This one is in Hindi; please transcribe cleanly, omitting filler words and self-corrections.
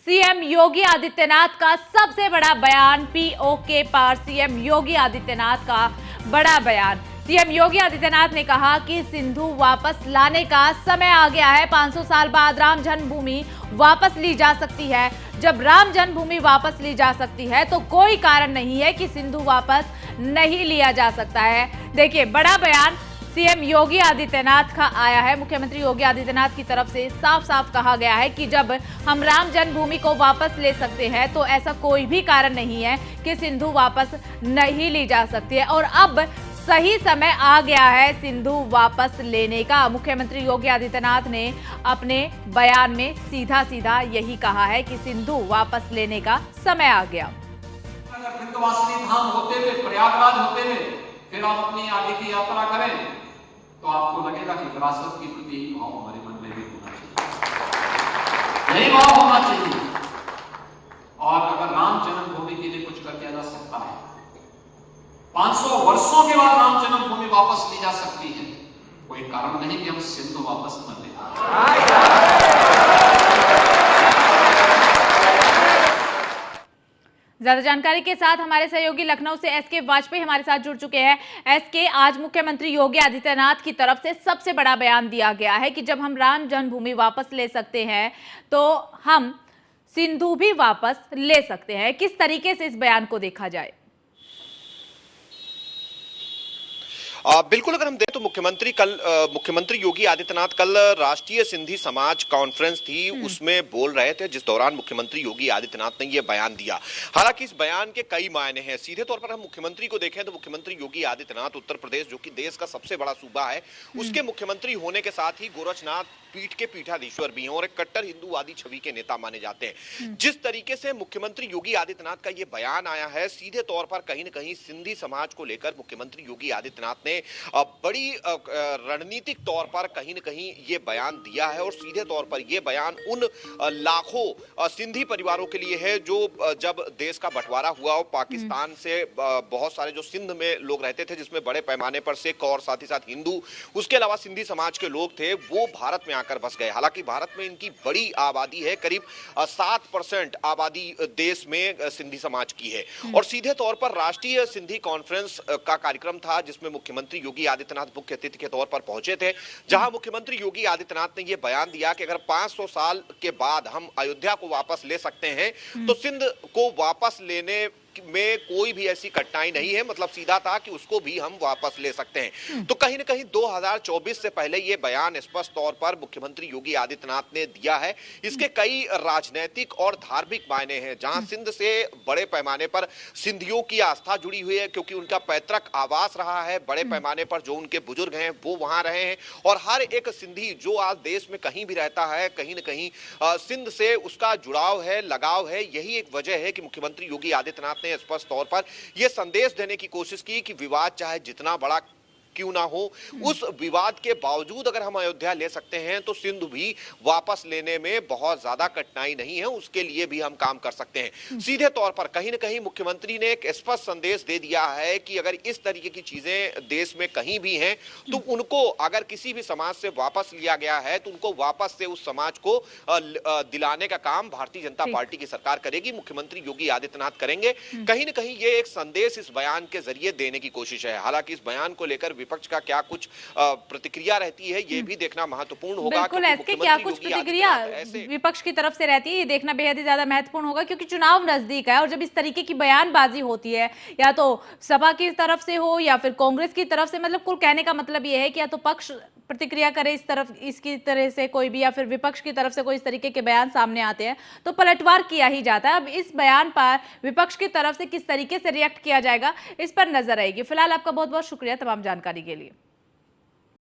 सीएम योगी आदित्यनाथ का सबसे बड़ा बयान। पीओके पर सीएम योगी आदित्यनाथ का बड़ा बयान। सीएम योगी आदित्यनाथ ने कहा कि सिंधु वापस लाने का समय आ गया है। 500 साल बाद राम जन्मभूमि वापस ली जा सकती है। जब राम जन्मभूमि वापस ली जा सकती है तो कोई कारण नहीं है कि सिंधु वापस नहीं लिया जा सकता है। देखिए, बड़ा बयान सीएम योगी आदित्यनाथ का आया है। मुख्यमंत्री योगी आदित्यनाथ की तरफ से साफ साफ कहा गया है कि जब हम राम जन्मभूमि को वापस ले सकते हैं तो ऐसा कोई भी कारण नहीं है कि सिंधु वापस नहीं ली जा सकती है। और अब सही समय आ गया है सिंधु वापस लेने का। मुख्यमंत्री योगी आदित्यनाथ ने अपने बयान में सीधा सीधा यही कहा है कि सिंधु वापस लेने का समय आ गया। अगर विंध्यवासिनी धाम होते हुए, प्रयागराज होते हुए फिर आप अपनी आगे की यात्रा करें तो आपको लगेगा कि विरासत के प्रति यही भाव हमारे मन में भी होना चाहिए, यही भाव होना चाहिए। और अगर राम जन्मभूमि के लिए कुछ कर दिया जा सकता है, 500 वर्षों के बाद राम जन्मभूमि वापस ली जा सकती है, कोई कारण नहीं कि हम सिंधु वापस न लें। ज्यादा जानकारी के साथ हमारे सहयोगी लखनऊ से एसके वाजपेयी हमारे साथ जुड़ चुके हैं। एसके, आज मुख्यमंत्री योगी आदित्यनाथ की तरफ से सबसे बड़ा बयान दिया गया है कि जब हम राम जन्मभूमि वापस ले सकते हैं तो हम सिंधु भी वापस ले सकते हैं। किस तरीके से इस बयान को देखा जाए? बिल्कुल, अगर हम देखें तो मुख्यमंत्री योगी आदित्यनाथ कल राष्ट्रीय सिंधी समाज कॉन्फ्रेंस थी, उसमें बोल रहे थे, जिस दौरान मुख्यमंत्री योगी आदित्यनाथ ने यह बयान दिया। हालांकि इस बयान के कई मायने हैं। सीधे तौर पर हम मुख्यमंत्री को देखें तो मुख्यमंत्री योगी आदित्यनाथ उत्तर प्रदेश, जो कि देश का सबसे बड़ा सूबा है, उसके मुख्यमंत्री होने के साथ ही गोरखनाथ पीठ के पीठाधीश्वर भी हैं और एक कट्टर हिंदूवादी छवि के नेता माने जाते हैं। जिस तरीके से मुख्यमंत्री योगी आदित्यनाथ का यह बयान आया है, सीधे तौर पर कहीं न कहीं सिंधी समाज को लेकर मुख्यमंत्री योगी आदित्यनाथ ने बड़ी रणनीतिक तौर पर कहीं न कहीं ये बयान दिया है। और सीधे तौर पर यह बयान उन लाखों सिंधी परिवारों के लिए है जो जब देश का बंटवारा हुआ और पाकिस्तान से बहुत सारे जो सिंध में लोग रहते थे, जिसमें बड़े पैमाने पर सिख और साथ ही साथ हिंदू, उसके अलावा सिंधी समाज के लोग थे, वो भारत में आकर बस गए। हालांकि भारत में इनकी बड़ी आबादी है, करीब 7% आबादी देश में सिंधी समाज की है। और सीधे तौर पर राष्ट्रीय सिंधी कॉन्फ्रेंस का कार्यक्रम था, जिसमें मुख्यमंत्री योगी आदित्यनाथ मुख्य अतिथि के तौर पर पहुंचे थे, जहां मुख्यमंत्री योगी आदित्यनाथ ने यह बयान दिया कि अगर 500 साल के बाद हम अयोध्या को वापस ले सकते हैं तो सिंध को वापस लेने में कोई भी ऐसी कठिनाई नहीं है। मतलब सीधा था कि उसको भी हम वापस ले सकते हैं। तो कहीं ना कहीं 2024 से पहले यह बयान स्पष्ट तौर पर मुख्यमंत्री योगी आदित्यनाथ ने दिया है। इसके कई राजनीतिक और धार्मिक मायने हैं, जहां सिंध से बड़े पैमाने पर सिंधियों की आस्था जुड़ी हुई है, क्योंकि उनका पैतृक आवास रहा है। बड़े पैमाने पर जो उनके बुजुर्ग हैं वो वहां रहे हैं और हर एक सिंधी जो आज देश में कहीं भी रहता है, कहीं ना कहीं सिंध से उसका जुड़ाव है, लगाव है। यही एक वजह है कि मुख्यमंत्री योगी आदित्यनाथ ने स्पष्ट तौर पर यह संदेश देने की कोशिश की कि विवाद चाहे जितना बड़ा क्यों ना हो, उस विवाद के बावजूद अगर हम अयोध्या ले सकते हैं तो सिंधु भी वापस लेने में बहुत ज्यादा कठिनाई नहीं है, उसके लिए भी हम काम कर सकते हैं। सीधे तौर पर कहीं ना कहीं मुख्यमंत्री ने एक स्पष्ट संदेश दे दिया है कि अगर इस तरीके की चीजें देश में कहीं भी हैं तो उनको, अगर किसी भी समाज से वापस लिया गया है तो उनको वापस से उस समाज को दिलाने का काम भारतीय जनता पार्टी की सरकार करेगी, मुख्यमंत्री योगी आदित्यनाथ करेंगे। कहीं ना कहीं ये एक संदेश इस बयान के जरिए देने की कोशिश है। हालांकि इस बयान को लेकर विपक्ष का क्या कुछ प्रतिक्रिया रहती है, ये भी देखना महत्वपूर्ण होगा। बिल्कुल, ऐसे क्या कुछ प्रतिक्रिया विपक्ष की तरफ से रहती है, ये देखना बेहद ही ज्यादा महत्वपूर्ण होगा, क्योंकि चुनाव नजदीक है। और जब इस तरीके की बयानबाजी होती है, या तो सपा की तरफ से हो या फिर कांग्रेस की तरफ से, मतलब कुल कहने का मतलब ये है कि या तो पक्ष प्रतिक्रिया करे इस तरफ, इसकी तरह से कोई भी, या फिर विपक्ष की तरफ से कोई इस तरीके के बयान सामने आते हैं तो पलटवार किया ही जाता है। अब इस बयान पर विपक्ष की तरफ से किस तरीके से रिएक्ट किया जाएगा, इस पर नजर आएगी। फिलहाल आपका बहुत बहुत शुक्रिया तमाम जानकारी के लिए।